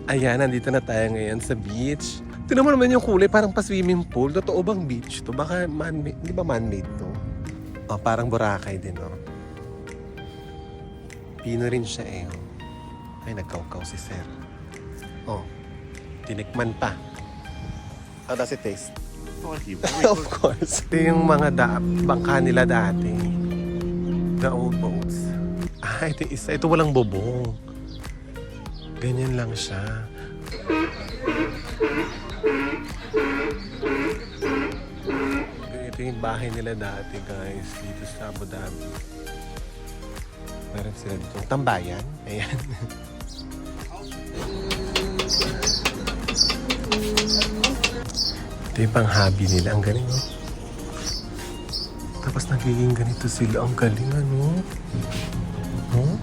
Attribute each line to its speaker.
Speaker 1: Ayan, nandito na tayo ngayon sa beach. Tignan mo naman yung kulay, parang pa-swimming pool. Totoo bang beach to? Baka man-made, di ba man-made to? Oh, parang Boracay din, oh. Pino rin siya eh. Oh. Ay, nagkaukaw si Sir. Oh, tinikman pa. How does it taste? Of course. Ito yung mga bangka nila dati. The old boats. Ah, ito isa. Ito walang bubong. Ganyan lang siya. Ito yung bahay nila dati, guys. Dito sa Abu Dhabi. Meron sila dito. Tambayan. Ayan. Ito yung pang-hobby nila. Ang galing, no? Tapos nagiging ganito sila. Ang galing, ano? Huh?